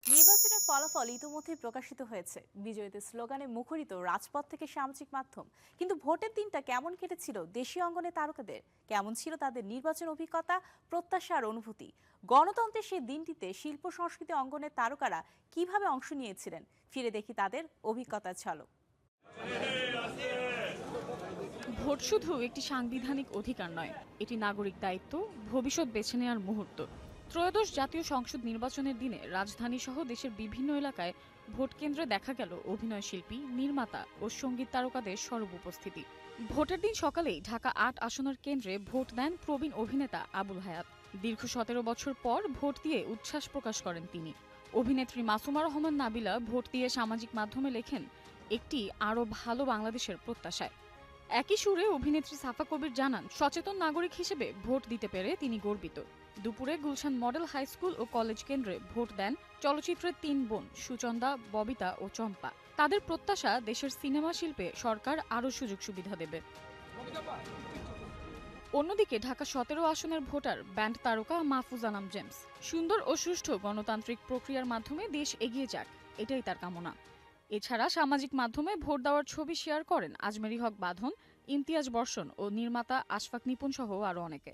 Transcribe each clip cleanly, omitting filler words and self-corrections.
নির্বাচনের ফলাফল ইতিমধ্যেই প্রকাশিত হয়েছে। বিজয়ীদের স্লোগানে মুখরিত রাজপথ থেকে সামাজিক মাধ্যম। কিন্তু ভোটের দিনটা কেমন কেটেছিল দেশীয় অঙ্গনে তারকাদের? কেমন ছিল তাদের নির্বাচন অভিজ্ঞতা, প্রত্যাশা আর অনুভূতি? গণতন্ত্রের সেই দিনটিতে শিল্প সংস্কৃতি অঙ্গনের তারকারা কিভাবে অংশ নিয়েছিলেন? ফিরে দেখি তাদের অভিজ্ঞতার ঝলক। ভোট শুধু একটি সাংবিধানিক অধিকার নয়, এটি নাগরিক দায়িত্ব, ভবিষ্যৎ বেছে নেওয়ার মুহূর্ত। ত্রয়োদশ জাতীয় সংসদ নির্বাচনের দিনে রাজধানী সহ দেশের বিভিন্ন এলাকায় ভোট কেন্দ্রে দেখা গেল অভিনয় শিল্পী, নির্মাতা ও সঙ্গীত তারকাদের সরব উপস্থিতি। ভোটের দিন সকালেই ঢাকা ৮ আসনের কেন্দ্রে ভোট দেন প্রবীণ অভিনেতা আবুল হায়াত। দীর্ঘ ১৭ বছর পর ভোট দিয়ে উচ্ছ্বাস প্রকাশ করেন তিনি। অভিনেত্রী মাসুমা রহমান নাবিলা ভোট দিয়ে সামাজিক মাধ্যমে লেখেন, একটি আরও ভালো বাংলাদেশের প্রত্যাশায়। একই সুরে অভিনেত্রী সাফা কবির জানান, সচেতন নাগরিক হিসেবে ভোট দিতে পেরে তিনি গর্বিত। দুপুরে গুলশান মডেল হাই স্কুল ও কলেজ কেন্দ্রে ভোট দেন চলচ্চিত্রের ৩ বোন সুচন্দা, ববিতা ও চম্পা। তাদের প্রত্যাশা, দেশের সিনেমা শিল্পে সরকার আরও সুযোগ সুবিধা দেবে। অন্যদিকে ঢাকা ১৭ আসনের ভোটার ব্যান্ড তারকা মাহফুজ আনাম জেমস সুন্দর ও সুষ্ঠু গণতান্ত্রিক প্রক্রিয়ার মাধ্যমে দেশ এগিয়ে যাক, এটাই তার কামনা। এছাড়া সামাজিক মাধ্যমে ভোট দেওয়ার ছবি শেয়ার করেন আজমেরি হক বাঁধন, ইমতিয়াজ বর্ষণ ও নির্মাতা আশফাক নিপুণ সহ আরও অনেকে।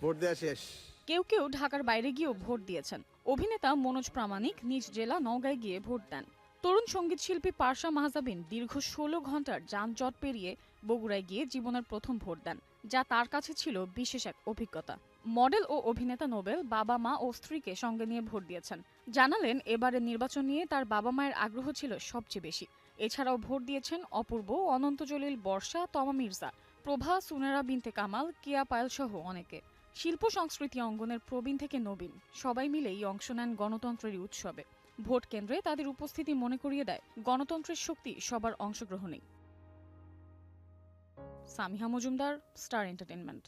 ভোট দেওয়া শেষ। কেউ কেউ ঢাকার বাইরে গিয়েও ভোট দিয়েছেন। অভিনেতা মনোজ প্রামাণিক নিজ জেলা নওগাঁয় গিয়ে ভোট দেন। তরুণ সঙ্গীত শিল্পী পারসা মাহজাবিন দীর্ঘ ১৬ ঘন্টার যানজট পেরিয়ে বগুড়ায় গিয়ে জীবনের প্রথম ভোট দেন, যা তার কাছে ছিল বিশেষ এক অভিজ্ঞতা। মডেল ও অভিনেতা নোবেল বাবা মা ও স্ত্রীকে সঙ্গে নিয়ে ভোট দিয়েছেন। জানালেন, এবারের নির্বাচন নিয়ে তার বাবা মায়ের আগ্রহ ছিল সবচেয়ে বেশি। এছাড়াও ভোট দিয়েছেন অপূর্ব, অনন্ত জলিল, বর্ষা, তমা মির্জা, প্রভা, সুনেরা বিনতে কামাল, কিয়া পায়েল সহ অনেকে। শিল্প সংস্কৃতি অঙ্গনের প্রবীণ থেকে নবীন সবাই মিলেই অংশ নেন গণতন্ত্রের উৎসবে। ভোট কেন্দ্রে তাদের উপস্থিতি মনে করিয়ে দেয় গণতন্ত্রের শক্তি সবার অংশগ্রহণেই। Samiha Majumdar, Star entertainment.